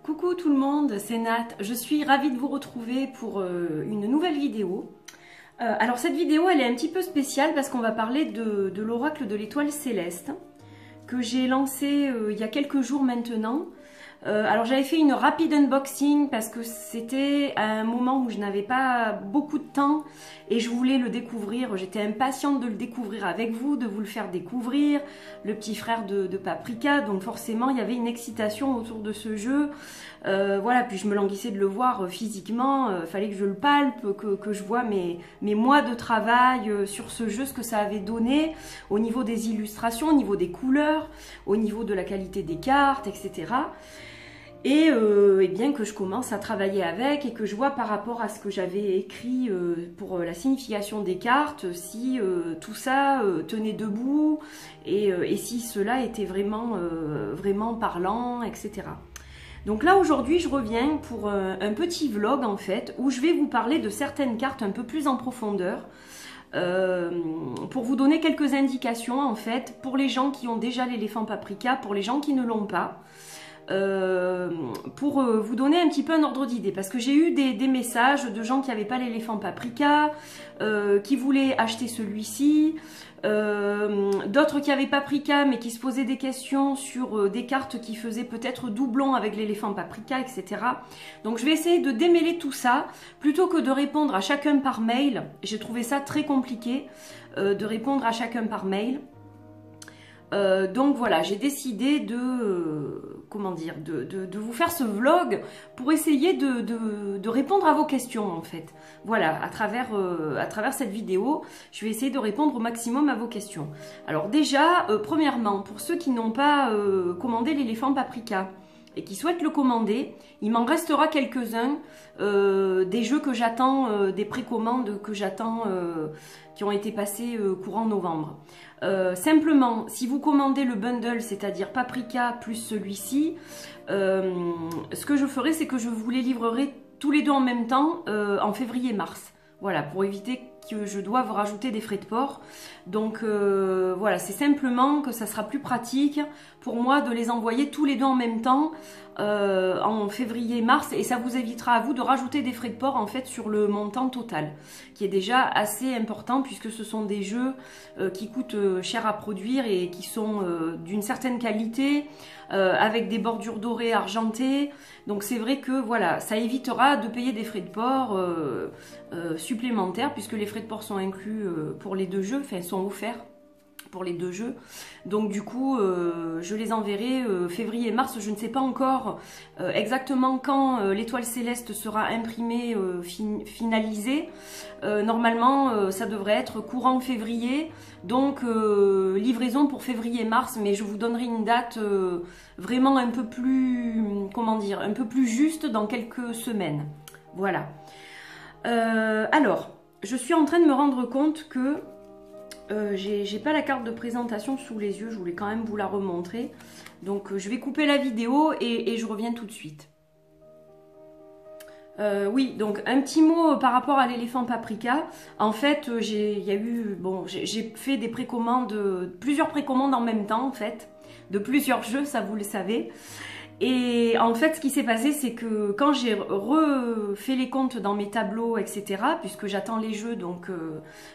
Coucou tout le monde, c'est Nat. Je suis ravie de vous retrouver pour une nouvelle vidéo. Alors cette vidéo, elle est un petit peu spéciale parce qu'on va parler de l'oracle de l'étoile céleste que j'ai lancé il y a quelques jours maintenant. Alors j'avais fait une rapide unboxing parce que c'était à un moment où je n'avais pas beaucoup de temps et je voulais le découvrir. J'étais impatiente de le découvrir avec vous, de vous le faire découvrir, le petit frère de Paprika. Donc forcément il y avait une excitation autour de ce jeu. Voilà, puis je me languissais de le voir physiquement. Fallait que je le palpe, que je vois mes mois de travail sur ce jeu, ce que ça avait donné au niveau des illustrations, au niveau des couleurs, au niveau de la qualité des cartes, etc. Et bien que je commence à travailler avec et que je vois par rapport à ce que j'avais écrit pour la signification des cartes, si tout ça tenait debout et si cela était vraiment, vraiment parlant, etc. Donc là aujourd'hui je reviens pour un petit vlog en fait où je vais vous parler de certaines cartes un peu plus en profondeur pour vous donner quelques indications en fait pour les gens qui ont déjà l'éléphant Paprika, pour les gens qui ne l'ont pas. Pour vous donner un petit peu un ordre d'idée parce que j'ai eu des messages de gens qui n'avaient pas l'éléphant Paprika, qui voulaient acheter celui-ci, d'autres qui avaient Paprika mais qui se posaient des questions sur des cartes qui faisaient peut-être doublon avec l'éléphant Paprika, etc. Donc je vais essayer de démêler tout ça plutôt que de répondre à chacun par mail. J'ai trouvé ça très compliqué de répondre à chacun par mail. Donc voilà, j'ai décidé de vous faire ce vlog pour essayer de répondre à vos questions en fait. Voilà, à travers cette vidéo, je vais essayer de répondre au maximum à vos questions. Alors déjà, premièrement, pour ceux qui n'ont pas commandé l'éléphant Paprika et qui souhaitent le commander, il m'en restera quelques-uns des jeux que j'attends, des précommandes que j'attends qui ont été passées courant novembre. Simplement, si vous commandez le bundle, c'est-à-dire Paprika plus celui-ci, ce que je ferai, c'est que je vous les livrerai tous les deux en même temps en février-mars. Voilà, pour éviter que je doive rajouter des frais de port. Donc voilà, c'est simplement que ça sera plus pratique pour moi de les envoyer tous les deux en même temps en février-mars et ça vous évitera à vous de rajouter des frais de port en fait sur le montant total qui est déjà assez important puisque ce sont des jeux qui coûtent cher à produire et qui sont d'une certaine qualité avec des bordures dorées argentées. Donc c'est vrai que voilà, ça évitera de payer des frais de port supplémentaires puisque les frais de port sont inclus pour les deux jeux, enfin sont offerts pour les deux jeux. Donc du coup, je les enverrai février-mars. Je ne sais pas encore exactement quand l'étoile céleste sera imprimée, finalisée. Normalement, ça devrait être courant février. Donc livraison pour février-mars, mais je vous donnerai une date vraiment un peu plus, comment dire, un peu plus juste dans quelques semaines. Voilà. Alors, je suis en train de me rendre compte que j'ai pas la carte de présentation sous les yeux, je voulais quand même vous la remontrer. Donc je vais couper la vidéo et je reviens tout de suite. Oui, donc un petit mot par rapport à l'éléphant Paprika. En fait, j'ai fait des précommandes, plusieurs précommandes en même temps en fait, de plusieurs jeux, ça vous le savez. Et en fait, ce qui s'est passé, c'est que quand j'ai refait les comptes dans mes tableaux, etc., puisque j'attends les jeux, donc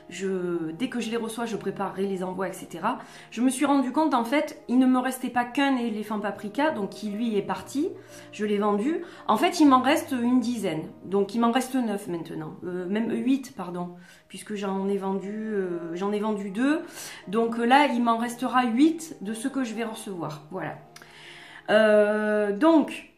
dès que je les reçois, je préparerai les envois, etc., je me suis rendu compte, en fait, il ne me restait pas qu'un éléphant Paprika, donc qui lui est parti, je l'ai vendu. En fait, il m'en reste une dizaine, donc il m'en reste 9 maintenant, même 8, pardon, puisque j'en ai vendu 2. Donc là, il m'en restera 8 de ceux que je vais recevoir, voilà. Donc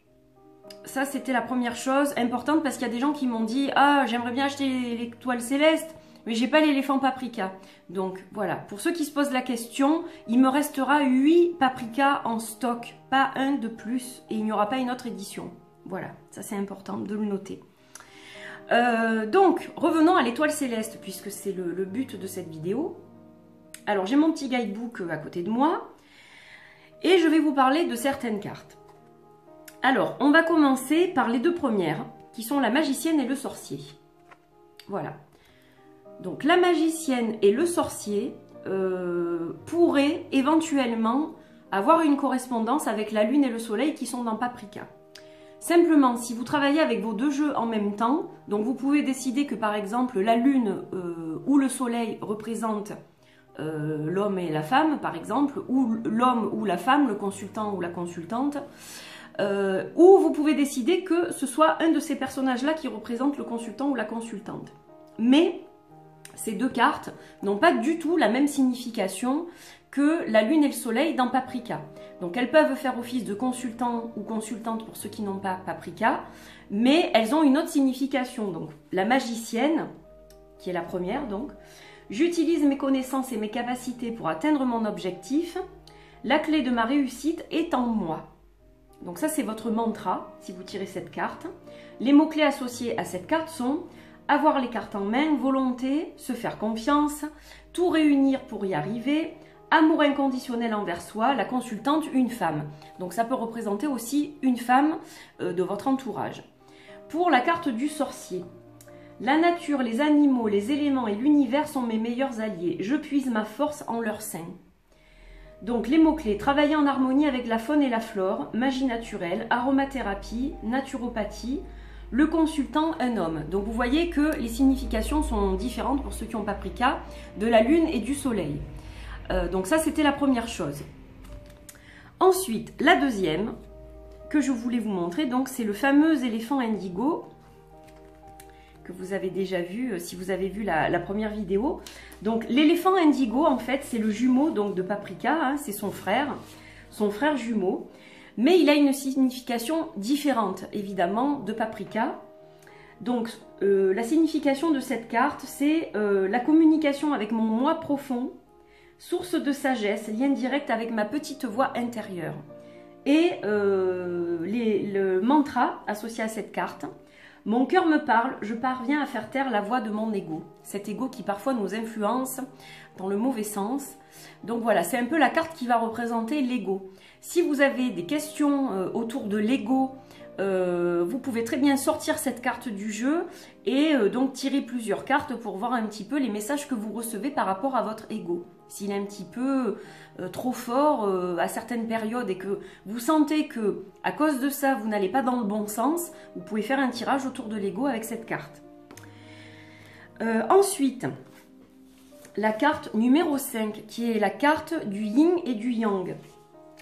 ça c'était la première chose importante parce qu'il y a des gens qui m'ont dit ah j'aimerais bien acheter l'étoile céleste mais j'ai pas l'éléphant Paprika. Donc voilà, pour ceux qui se posent la question, il me restera 8 Paprika en stock, pas un de plus et il n'y aura pas une autre édition. Voilà, ça c'est important de le noter. Donc revenons à l'étoile céleste puisque c'est le but de cette vidéo. Alors j'ai mon petit guidebook à côté de moi. Et je vais vous parler de certaines cartes. Alors, on va commencer par les deux premières, qui sont la magicienne et le sorcier. Voilà. Donc, la magicienne et le sorcier pourraient éventuellement avoir une correspondance avec la lune et le soleil qui sont dans Paprika. Simplement, si vous travaillez avec vos deux jeux en même temps, donc vous pouvez décider que par exemple la lune ou le soleil représente l'homme et la femme, par exemple, ou l'homme ou la femme, le consultant ou la consultante, ou vous pouvez décider que ce soit un de ces personnages-là qui représente le consultant ou la consultante. Mais ces deux cartes n'ont pas du tout la même signification que la lune et le soleil dans Paprika. Donc elles peuvent faire office de consultant ou consultante pour ceux qui n'ont pas Paprika, mais elles ont une autre signification. Donc la magicienne, qui est la première donc, j'utilise mes connaissances et mes capacités pour atteindre mon objectif, la clé de ma réussite est en moi. Donc ça c'est votre mantra si vous tirez cette carte. Les mots-clés associés à cette carte sont avoir les cartes en main, volonté, se faire confiance, tout réunir pour y arriver, amour inconditionnel envers soi, la consultante, une femme. Donc ça peut représenter aussi une femme de votre entourage. Pour la carte du sorcier, la nature, les animaux, les éléments et l'univers sont mes meilleurs alliés. Je puise ma force en leur sein. Donc les mots-clés, travailler en harmonie avec la faune et la flore, magie naturelle, aromathérapie, naturopathie, le consultant, un homme. Donc vous voyez que les significations sont différentes pour ceux qui ont Paprika, de la lune et du soleil. Donc ça c'était la première chose. Ensuite, la deuxième que je voulais vous montrer, donc c'est le fameux éléphant indigo que vous avez déjà vu si vous avez vu la première vidéo. Donc l'éléphant indigo en fait c'est le jumeau donc de Paprika, hein, c'est son frère jumeau. Mais il a une signification différente, évidemment, de Paprika. Donc, la signification de cette carte, c'est la communication avec mon moi profond, source de sagesse, lien direct avec ma petite voix intérieure. Et le mantra associé à cette carte, mon cœur me parle, je parviens à faire taire la voix de mon ego. Cet ego qui parfois nous influence dans le mauvais sens. Donc voilà, c'est un peu la carte qui va représenter l'ego. Si vous avez des questions autour de l'ego, vous pouvez très bien sortir cette carte du jeu et donc tirer plusieurs cartes pour voir un petit peu les messages que vous recevez par rapport à votre ego. S'il est un petit peu trop fort à certaines périodes et que vous sentez que à cause de ça vous n'allez pas dans le bon sens, vous pouvez faire un tirage autour de l'ego avec cette carte. Ensuite, la carte numéro 5 qui est la carte du yin et du yang.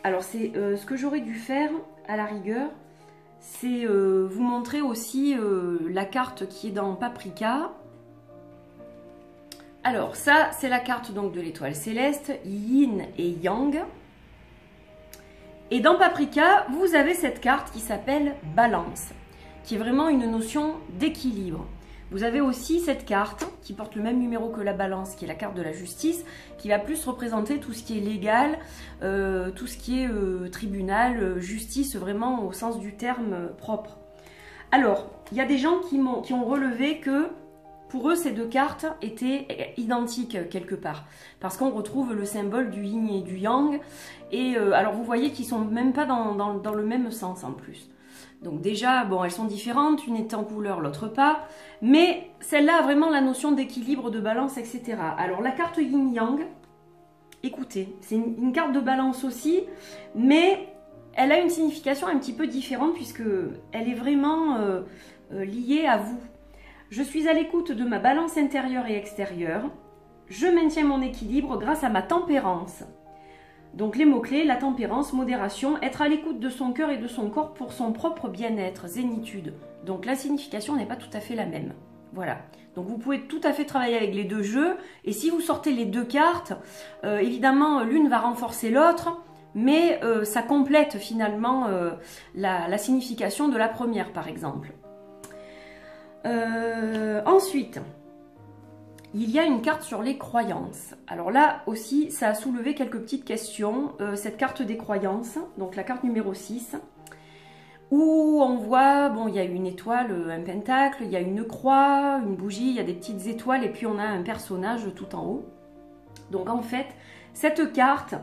Alors c'est ce que j'aurais dû faire à la rigueur, c'est vous montrer aussi la carte qui est dans Paprika. Alors ça c'est la carte donc de l'étoile céleste, yin et yang. Et dans Paprika vous avez cette carte qui s'appelle balance, qui est vraiment une notion d'équilibre. Vous avez aussi cette carte qui porte le même numéro que la balance, qui est la carte de la justice, qui va plus représenter tout ce qui est légal, tout ce qui est tribunal, justice, vraiment au sens du terme propre. Alors, il y a des gens qui ont relevé que pour eux, ces deux cartes étaient identiques quelque part, parce qu'on retrouve le symbole du yin et du yang, et alors vous voyez qu'ils sont même pas dans le même sens en plus. Donc déjà, bon, elles sont différentes, une est en couleur, l'autre pas, mais celle-là a vraiment la notion d'équilibre, de balance, etc. Alors la carte yin-yang, écoutez, c'est une carte de balance aussi, mais elle a une signification un petit peu différente puisque elle est vraiment liée à vous. Je suis à l'écoute de ma balance intérieure et extérieure, je maintiens mon équilibre grâce à ma tempérance. Donc les mots-clés, la tempérance, modération, être à l'écoute de son cœur et de son corps pour son propre bien-être, zénitude. Donc la signification n'est pas tout à fait la même. Voilà. Donc vous pouvez tout à fait travailler avec les deux jeux. Et si vous sortez les deux cartes, évidemment l'une va renforcer l'autre, mais ça complète finalement la signification de la première par exemple. Ensuite... il y a une carte sur les croyances. Alors là aussi, ça a soulevé quelques petites questions. Cette carte des croyances, donc la carte numéro 6, où on voit, bon, il y a une étoile, un pentacle, il y a une croix, une bougie, il y a des petites étoiles et puis on a un personnage tout en haut. Donc en fait, cette carte,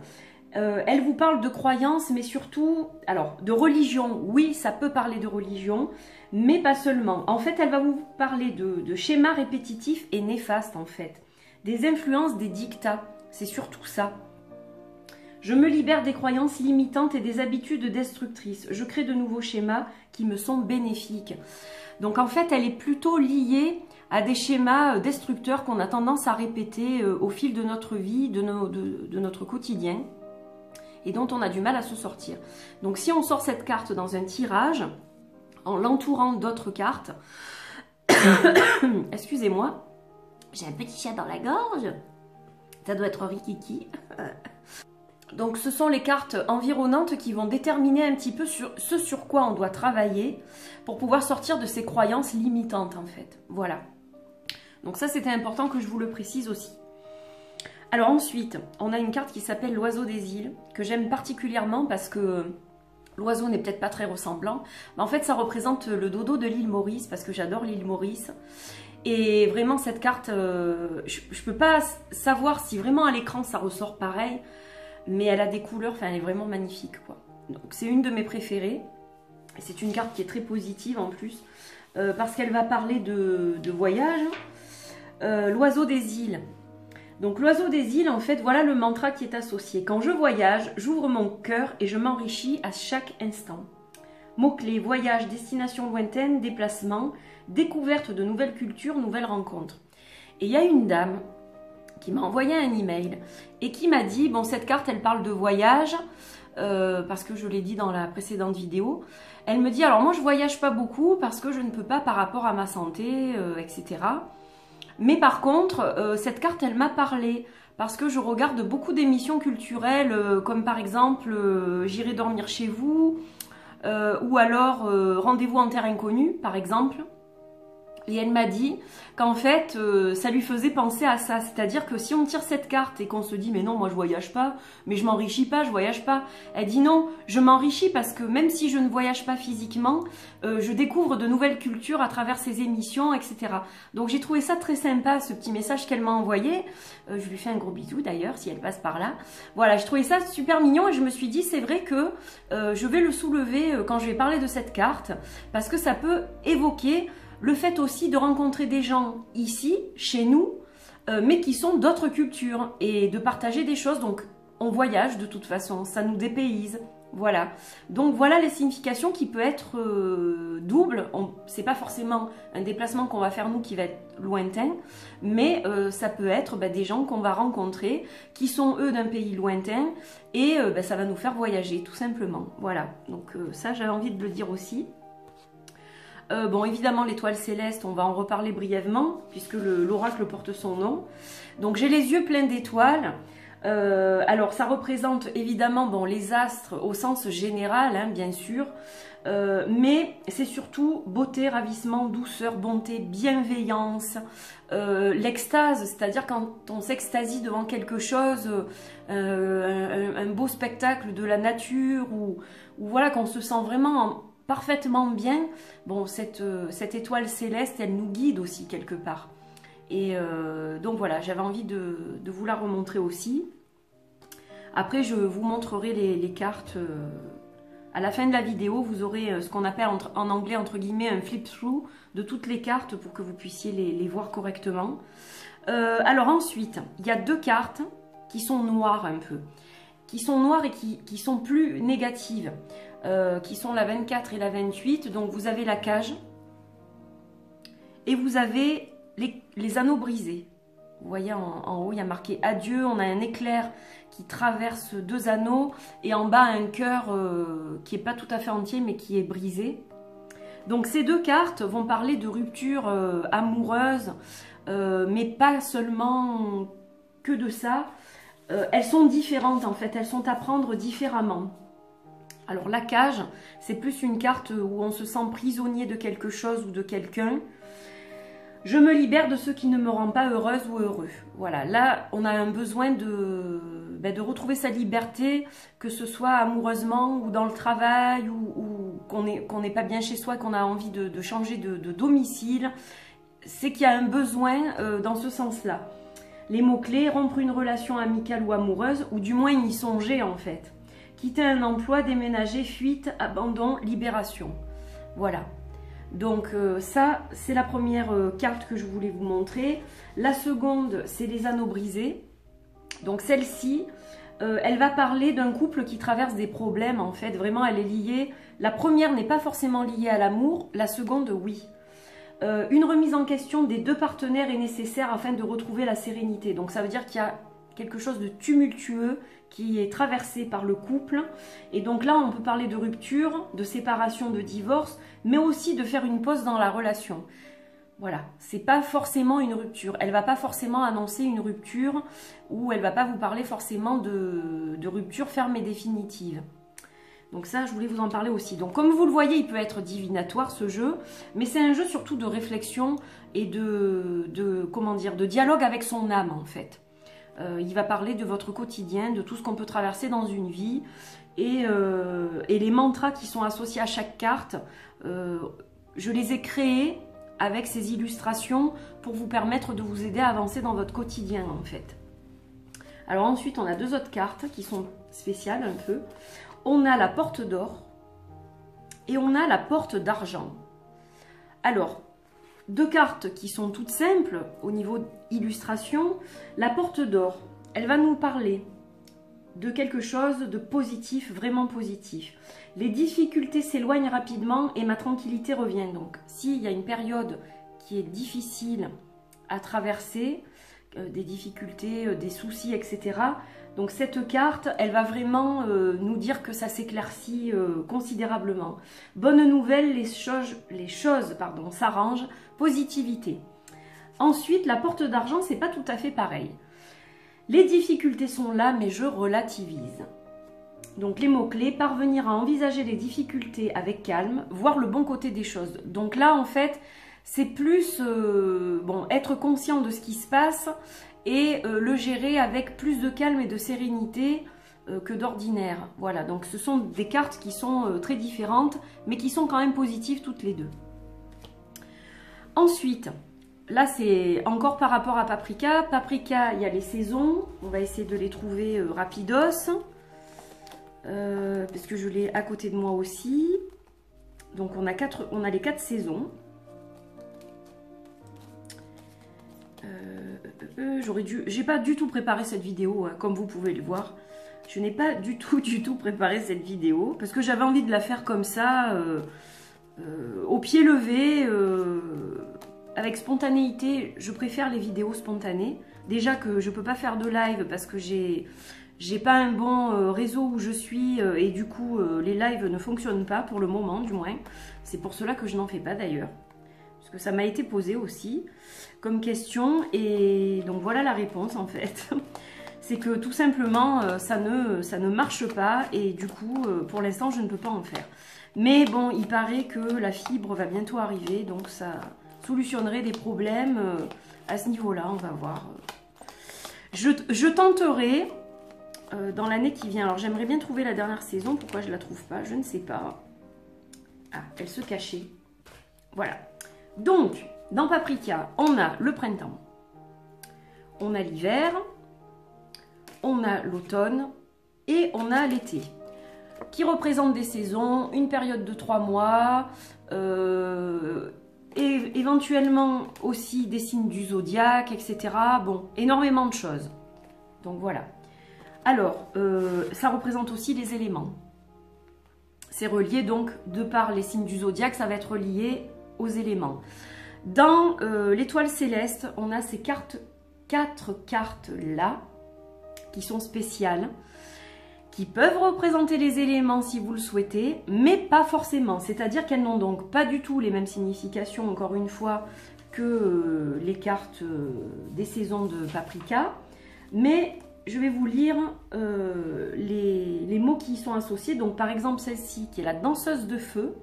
elle vous parle de croyances, mais surtout, alors de religion, oui, ça peut parler de religion, mais pas seulement. En fait, elle va vous parler de schémas répétitifs et néfastes, en fait. Des influences, des dictats, c'est surtout ça. Je me libère des croyances limitantes et des habitudes destructrices. Je crée de nouveaux schémas qui me sont bénéfiques. Donc en fait, elle est plutôt liée à des schémas destructeurs qu'on a tendance à répéter au fil de notre vie, de notre quotidien, et dont on a du mal à se sortir. Donc si on sort cette carte dans un tirage, en l'entourant d'autres cartes, excusez-moi, j'ai un petit chat dans la gorge, ça doit être Rikiki. Donc ce sont les cartes environnantes qui vont déterminer un petit peu ce sur quoi on doit travailler pour pouvoir sortir de ces croyances limitantes en fait. Voilà. Donc ça c'était important que je vous le précise aussi. Alors ensuite, on a une carte qui s'appelle l'oiseau des îles, que j'aime particulièrement parce que l'oiseau n'est peut-être pas très ressemblant. Mais en fait ça représente le dodo de l'île Maurice parce que j'adore l'île Maurice. Et vraiment cette carte, je peux pas savoir si vraiment à l'écran ça ressort pareil. Mais elle a des couleurs, enfin elle est vraiment magnifique quoi. Donc c'est une de mes préférées. C'est une carte qui est très positive en plus. Parce qu'elle va parler de voyage. L'oiseau des îles. Donc l'oiseau des îles, en fait, voilà le mantra qui est associé. Quand je voyage, j'ouvre mon cœur et je m'enrichis à chaque instant. Mots-clés, voyage, destination lointaine, déplacement, découverte de nouvelles cultures, nouvelles rencontres. Et il y a une dame qui m'a envoyé un email et qui m'a dit, bon cette carte elle parle de voyage, parce que je l'ai dit dans la précédente vidéo, elle me dit alors moi je voyage pas beaucoup parce que je ne peux pas par rapport à ma santé, etc. Mais par contre cette carte elle m'a parlé parce que je regarde beaucoup d'émissions culturelles comme par exemple J'irai dormir chez vous ou alors Rendez-vous en terre inconnue par exemple. Et elle m'a dit qu'en fait, ça lui faisait penser à ça. C'est-à-dire que si on tire cette carte et qu'on se dit « Mais non, moi je voyage pas, mais je m'enrichis pas, je voyage pas ». Elle dit « Non, je m'enrichis parce que même si je ne voyage pas physiquement, je découvre de nouvelles cultures à travers ces émissions, etc. » Donc j'ai trouvé ça très sympa, ce petit message qu'elle m'a envoyé. Je lui fais un gros bisou d'ailleurs, si elle passe par là. Voilà, j'ai trouvé ça super mignon et je me suis dit « C'est vrai que je vais le soulever quand je vais parler de cette carte parce que ça peut évoquer… » le fait aussi de rencontrer des gens ici, chez nous, mais qui sont d'autres cultures et de partager des choses. Donc, on voyage de toute façon, ça nous dépayse. Voilà. Donc, voilà les significations qui peuvent être doubles. C'est pas forcément un déplacement qu'on va faire nous qui va être lointain, mais ça peut être des gens qu'on va rencontrer, qui sont eux d'un pays lointain, et ça va nous faire voyager, tout simplement. Voilà. Donc, ça, j'avais envie de le dire aussi. Bon, évidemment, l'étoile céleste, on va en reparler brièvement, puisque l'oracle porte son nom. Donc, j'ai les yeux pleins d'étoiles. Alors, ça représente évidemment bon, les astres au sens général, hein, bien sûr. Mais c'est surtout beauté, ravissement, douceur, bonté, bienveillance, l'extase, c'est-à-dire quand on s'extasie devant quelque chose, un beau spectacle de la nature, ou voilà, qu'on se sent vraiment parfaitement bien. Bon, cette étoile céleste, elle nous guide aussi quelque part. Et donc voilà, j'avais envie de vous la remontrer aussi. Après, je vous montrerai les cartes. À la fin de la vidéo, vous aurez ce qu'on appelle en anglais, entre guillemets, un flip-through de toutes les cartes pour que vous puissiez les voir correctement. Alors ensuite, il y a deux cartes qui sont noires un peu. Qui sont noires et qui sont plus négatives. Qui sont la 24 et la 28. Donc vous avez la cage et vous avez les anneaux brisés. Vous voyez en haut il y a marqué adieu, on a un éclair qui traverse deux anneaux et en bas un cœur qui n'est pas tout à fait entier mais qui est brisé. Donc ces deux cartes vont parler de rupture amoureuse, mais pas seulement que de ça. Elles sont différentes en fait, elles sont à prendre différemment. Alors la cage, c'est plus une carte où on se sent prisonnier de quelque chose ou de quelqu'un. Je me libère de ce qui ne me rend pas heureuse ou heureux. Voilà, là on a un besoin de retrouver sa liberté, que ce soit amoureusement ou dans le travail, ou qu'on n'est pas bien chez soi, qu'on a envie de changer de domicile. C'est qu'il y a un besoin dans ce sens-là. Les mots-clés, rompre une relation amicale ou amoureuse, ou du moins y songer en fait. Quitter un emploi, déménager, fuite, abandon, libération. Voilà. Donc ça, c'est la première carte que je voulais vous montrer. La seconde, c'est les anneaux brisés. Donc celle-ci, Elle va parler d'un couple qui traverse des problèmes, en fait. Vraiment, elle est liée. La première n'est pas forcément liée à l'amour, la seconde, oui. Une remise en question des deux partenaires est nécessaire afin de retrouver la sérénité. Donc ça veut dire qu'il y a quelque chose de tumultueux qui est traversé par le couple. Et donc là, on peut parler de rupture, de séparation, de divorce, mais aussi de faire une pause dans la relation. Voilà, c'est pas forcément une rupture. Elle va pas forcément annoncer une rupture ou elle va pas vous parler forcément de rupture ferme et définitive. Donc ça, je voulais vous en parler aussi. Donc comme vous le voyez, il peut être divinatoire ce jeu, mais c'est un jeu surtout de réflexion et comment dire, de dialogue avec son âme en fait. Il va parler de votre quotidien, de tout ce qu'on peut traverser dans une vie et les mantras qui sont associés à chaque carte, je les ai créés avec ces illustrations pour vous permettre de vous aider à avancer dans votre quotidien en fait. Alors ensuite, on a deux autres cartes qui sont spéciales un peu. On a la porte d'or et on a la porte d'argent. Alors, deux cartes qui sont toutes simples au niveau illustration. La porte d'or, elle va nous parler de quelque chose de positif, vraiment positif. Les difficultés s'éloignent rapidement et ma tranquillité revient. Donc, s'il y a une période qui est difficile à traverser, des difficultés, des soucis, etc., donc cette carte, elle va vraiment nous dire que ça s'éclaircit considérablement. Bonne nouvelle, les choses s'arrangent, positivité. Ensuite, la porte d'argent, c'est pas tout à fait pareil. Les difficultés sont là, mais je relativise. Donc les mots-clés, parvenir à envisager les difficultés avec calme, voir le bon côté des choses. Donc là, en fait, c'est plus être conscient de ce qui se passe et le gérer avec plus de calme et de sérénité que d'ordinaire. Voilà, donc ce sont des cartes qui sont très différentes, mais qui sont quand même positives toutes les deux. Ensuite, là c'est encore par rapport à Paprika. Paprika, il y a les saisons, on va essayer de les trouver rapidos. Parce que je l'ai à côté de moi aussi. Donc on a les 4 saisons. J'ai pas du tout préparé cette vidéo, hein, comme vous pouvez le voir. Je n'ai pas du tout préparé cette vidéo parce que j'avais envie de la faire comme ça, au pied levé, avec spontanéité. Je préfère les vidéos spontanées. Déjà que je peux pas faire de live parce que j'ai pas un bon réseau où je suis et du coup les lives ne fonctionnent pas pour le moment du moins. C'est pour cela que je n'en fais pas d'ailleurs. Parce que ça m'a été posé aussi comme question et donc voilà la réponse en fait. C'est que tout simplement ça ne marche pas et du coup pour l'instant je ne peux pas en faire. Mais bon, il paraît que la fibre va bientôt arriver donc ça solutionnerait des problèmes à ce niveau-là, on va voir. Je tenterai dans l'année qui vient. Alors j'aimerais bien trouver la dernière saison. Pourquoi je ne la trouve pas? Je ne sais pas. Ah, elle se cachait. Voilà. Donc, dans Paprika, on a le printemps. On a l'hiver. On a l'automne. Et on a l'été. Qui représente des saisons, une période de 3 mois. Et éventuellement aussi des signes du zodiaque, etc. Bon, énormément de choses. Donc voilà. Alors, ça représente aussi les éléments. C'est relié donc, de par les signes du zodiaque, ça va être lié aux éléments. Dans l'étoile céleste, on a ces 4 cartes-là, qui sont spéciales, qui peuvent représenter les éléments si vous le souhaitez, mais pas forcément. C'est-à-dire qu'elles n'ont donc pas du tout les mêmes significations, encore une fois, que les cartes des saisons de Paprika. Mais je vais vous lire les mots qui y sont associés. Donc par exemple celle-ci, qui est la danseuse de feu.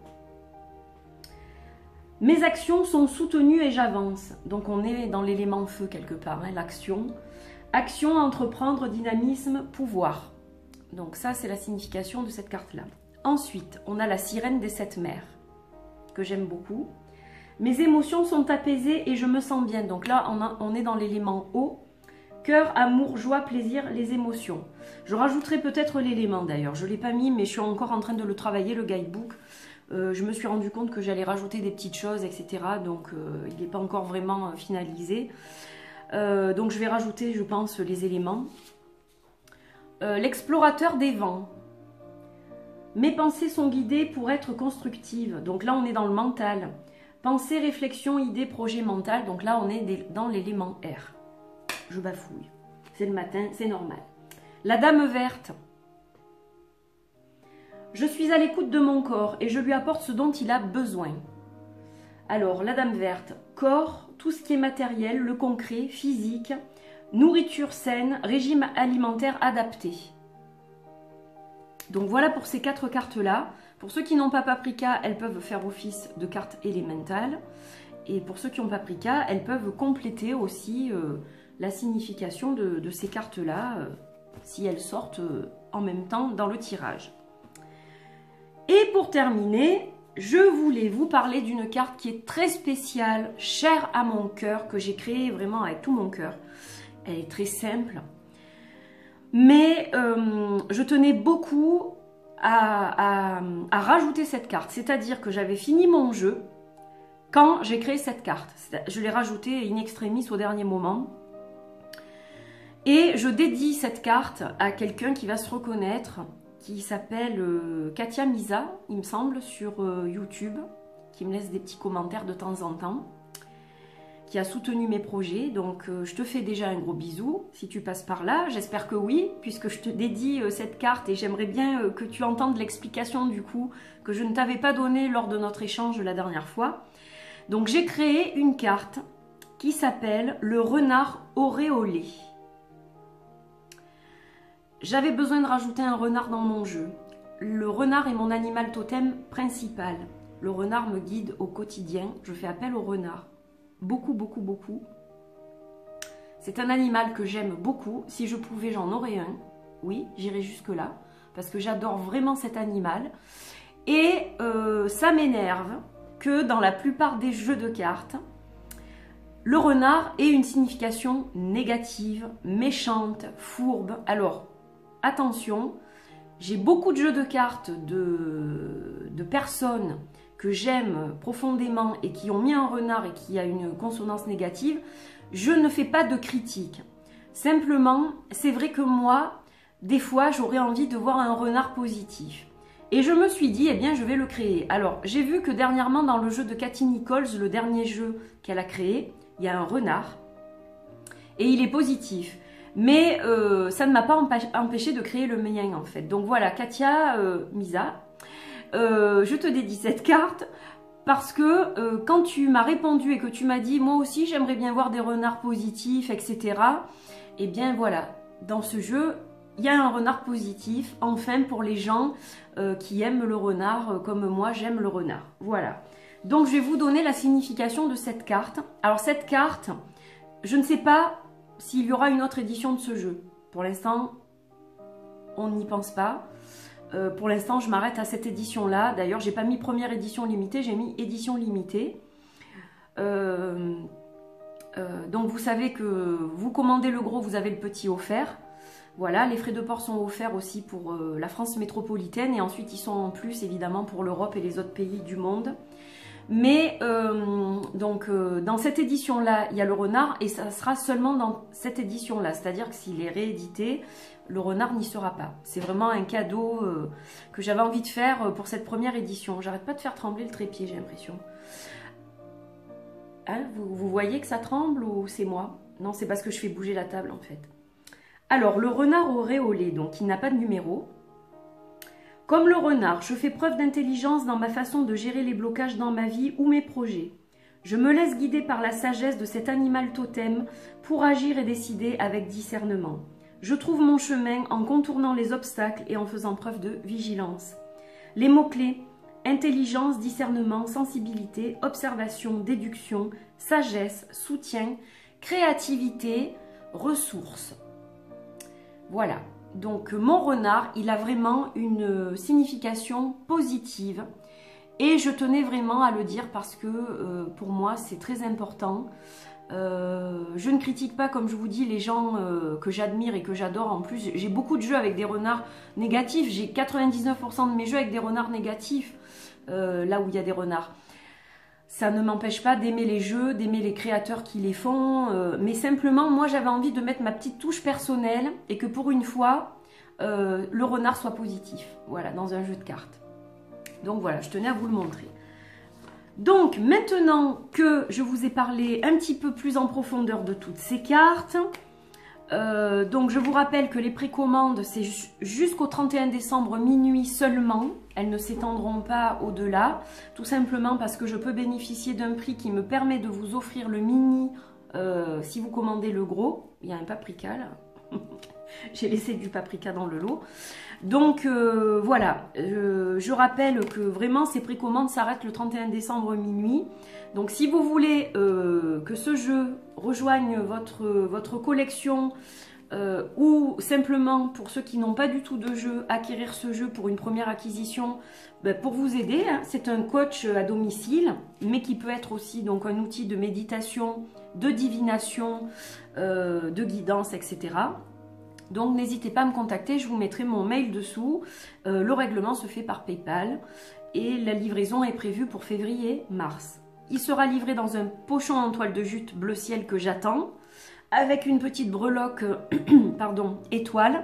Mes actions sont soutenues et j'avance. Donc on est dans l'élément feu quelque part, hein, l'action. Action, entreprendre, dynamisme, pouvoir. Donc ça, c'est la signification de cette carte-là. Ensuite, on a la sirène des 7 mers, que j'aime beaucoup. Mes émotions sont apaisées et je me sens bien. Donc là, on est dans l'élément eau. Cœur, amour, joie, plaisir, les émotions. Je rajouterai peut-être l'élément d'ailleurs. Je ne l'ai pas mis, mais je suis encore en train de le travailler, le guidebook. Je me suis rendu compte que j'allais rajouter des petites choses, etc. Donc, il n'est pas encore vraiment finalisé. Donc, je vais rajouter, je pense, les éléments. l'explorateur des vents. Mes pensées sont guidées pour être constructives. Donc là, on est dans le mental. Pensée, réflexion, idée, projet mental. Donc là, on est dans l'élément R. Je bafouille. C'est le matin, c'est normal. La dame verte. Je suis à l'écoute de mon corps et je lui apporte ce dont il a besoin. Alors, la dame verte, corps, tout ce qui est matériel, le concret, physique, nourriture saine, régime alimentaire adapté. Donc voilà pour ces 4 cartes-là. Pour ceux qui n'ont pas Paprika, elles peuvent faire office de cartes élémentales. Et pour ceux qui ont Paprika, elles peuvent compléter aussi la signification de ces cartes-là, si elles sortent en même temps dans le tirage. Et pour terminer, je voulais vous parler d'une carte qui est très spéciale, chère à mon cœur, que j'ai créée vraiment avec tout mon cœur. Elle est très simple. Mais je tenais beaucoup à rajouter cette carte. C'est-à-dire que j'avais fini mon jeu quand j'ai créé cette carte. Je l'ai rajoutée in extremis au dernier moment. Et je dédie cette carte à quelqu'un qui va se reconnaître, qui s'appelle Katia Misa, il me semble, sur YouTube, qui me laisse des petits commentaires de temps en temps, qui a soutenu mes projets. Donc je te fais déjà un gros bisou si tu passes par là, j'espère que oui, puisque je te dédie cette carte et j'aimerais bien que tu entendes l'explication du coup que je ne t'avais pas donnée lors de notre échange la dernière fois. Donc j'ai créé une carte qui s'appelle le renard auréolé. J'avais besoin de rajouter un renard dans mon jeu. Le renard est mon animal totem principal. Le renard me guide au quotidien, je fais appel au renard. Beaucoup, beaucoup, beaucoup. C'est un animal que j'aime beaucoup. Si je pouvais, j'en aurais un. Oui, j'irais jusque-là. Parce que j'adore vraiment cet animal. Et ça m'énerve que dans la plupart des jeux de cartes, le renard ait une signification négative, méchante, fourbe. Alors, attention, j'ai beaucoup de jeux de cartes de personnes que j'aime profondément et qui ont mis un renard et qui a une consonance négative. Je ne fais pas de critique. Simplement, c'est vrai que moi, des fois, j'aurais envie de voir un renard positif. Et je me suis dit, eh bien, je vais le créer. Alors, j'ai vu que dernièrement, dans le jeu de Cathy Nichols, le dernier jeu qu'elle a créé, il y a un renard. Et il est positif. Mais ça ne m'a pas empêché de créer le mien, en fait. Donc voilà, Katia Misa, je te dédie cette carte parce que quand tu m'as répondu et que tu m'as dit, moi aussi, j'aimerais bien voir des renards positifs, etc. Eh bien, voilà, dans ce jeu, il y a un renard positif, enfin, pour les gens qui aiment le renard, comme moi, j'aime le renard. Voilà. Donc, je vais vous donner la signification de cette carte. Alors, cette carte, je ne sais pas s'il y aura une autre édition de ce jeu. Pour l'instant, on n'y pense pas. Pour l'instant, je m'arrête à cette édition-là. D'ailleurs, j'ai pas mis première édition limitée, j'ai mis édition limitée. Donc, vous savez que vous commandez le gros, vous avez le petit offert. Voilà, les frais de port sont offerts aussi pour la France métropolitaine. Et ensuite, ils sont en plus, évidemment, pour l'Europe et les autres pays du monde. Mais dans cette édition-là, il y a le renard et ça sera seulement dans cette édition-là. C'est-à-dire que s'il est réédité, le renard n'y sera pas. C'est vraiment un cadeau que j'avais envie de faire pour cette première édition. J'arrête pas de faire trembler le trépied, j'ai l'impression. Hein, vous voyez que ça tremble ou c'est moi? Non, c'est parce que je fais bouger la table en fait. Alors, le renard auréolé, donc il n'a pas de numéro. Comme le renard, je fais preuve d'intelligence dans ma façon de gérer les blocages dans ma vie ou mes projets. Je me laisse guider par la sagesse de cet animal totem pour agir et décider avec discernement. Je trouve mon chemin en contournant les obstacles et en faisant preuve de vigilance. Les mots-clés: intelligence, discernement, sensibilité, observation, déduction, sagesse, soutien, créativité, ressources. Voilà. Donc mon renard, il a vraiment une signification positive et je tenais vraiment à le dire parce que pour moi c'est très important. Je ne critique pas, comme je vous dis, les gens que j'admire et que j'adore. En plus, j'ai beaucoup de jeux avec des renards négatifs. J'ai 99% de mes jeux avec des renards négatifs, là où il y a des renards. Ça ne m'empêche pas d'aimer les jeux, d'aimer les créateurs qui les font. Mais simplement, moi, j'avais envie de mettre ma petite touche personnelle et que pour une fois, le renard soit positif, voilà, dans un jeu de cartes. Donc voilà, je tenais à vous le montrer. Donc maintenant que je vous ai parlé un petit peu plus en profondeur de toutes ces cartes, donc je vous rappelle que les précommandes c'est jusqu'au 31 décembre minuit seulement, elles ne s'étendront pas au-delà, tout simplement parce que je peux bénéficier d'un prix qui me permet de vous offrir le mini si vous commandez le gros. Il y a un paprika là, j'ai laissé du paprika dans le lot. Donc voilà, je rappelle que vraiment ces précommandes s'arrêtent le 31 décembre minuit. Donc si vous voulez que ce jeu rejoigne votre collection ou simplement pour ceux qui n'ont pas du tout de jeu, acquérir ce jeu pour une première acquisition, ben, pour vous aider, hein, c'est un coach à domicile, mais qui peut être aussi donc un outil de méditation, de divination, de guidance, etc. Donc n'hésitez pas à me contacter, je vous mettrai mon mail dessous. Le règlement se fait par PayPal et la livraison est prévue pour février-mars. Il sera livré dans un pochon en toile de jute bleu ciel que j'attends, avec une petite breloque pardon, étoile.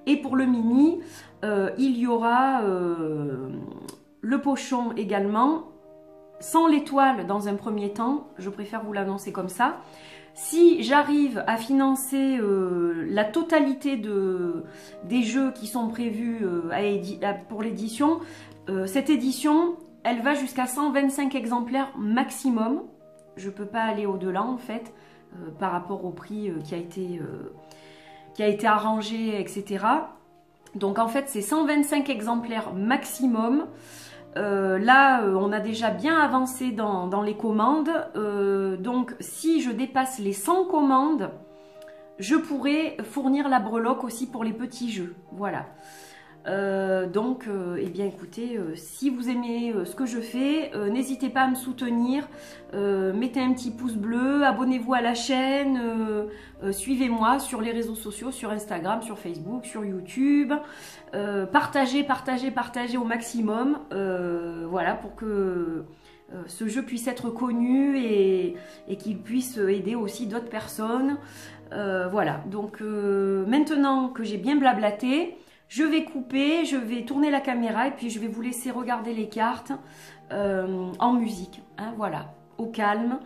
Et pour le mini, il y aura le pochon également, sans l'étoile dans un premier temps, je préfère vous l'annoncer comme ça. Si j'arrive à financer la totalité des jeux qui sont prévus pour l'édition, cette édition, elle va jusqu'à 125 exemplaires maximum. Je ne peux pas aller au-delà en fait, par rapport au prix qui a été arrangé, etc. Donc en fait, c'est 125 exemplaires maximum. Là, on a déjà bien avancé dans les commandes. Donc, si je dépasse les 100 commandes, je pourrai fournir la breloque aussi pour les petits jeux. Voilà. Eh bien, écoutez, si vous aimez ce que je fais, n'hésitez pas à me soutenir. Mettez un petit pouce bleu, abonnez-vous à la chaîne, suivez-moi sur les réseaux sociaux, sur Instagram, sur Facebook, sur YouTube. Partagez au maximum, voilà, pour que ce jeu puisse être connu et qu'il puisse aider aussi d'autres personnes. Voilà, donc maintenant que j'ai bien blablaté, je vais couper, je vais tourner la caméra et puis je vais vous laisser regarder les cartes en musique, hein, voilà, au calme.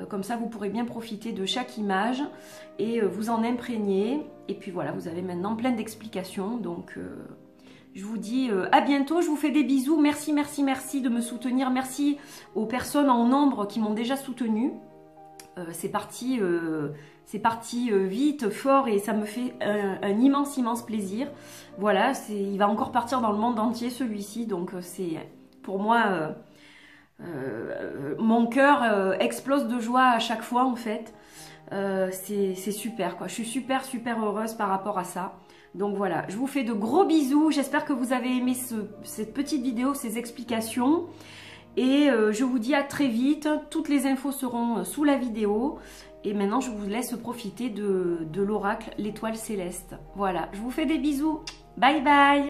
Comme ça, vous pourrez bien profiter de chaque image et vous en imprégner. Et puis voilà, vous avez maintenant plein d'explications. Donc, je vous dis à bientôt. Je vous fais des bisous. Merci, merci, merci de me soutenir. Merci aux personnes en nombre qui m'ont déjà soutenu. C'est parti vite, fort et ça me fait un immense, immense plaisir. Voilà, il va encore partir dans le monde entier celui-ci. Donc, c'est pour moi... mon cœur explose de joie à chaque fois en fait. C'est super quoi, je suis super heureuse par rapport à ça. Donc voilà, je vous fais de gros bisous, j'espère que vous avez aimé cette petite vidéo, ces explications et je vous dis à très vite. Toutes les infos seront sous la vidéo et maintenant je vous laisse profiter de l'oracle l'étoile céleste. Voilà, je vous fais des bisous, bye bye.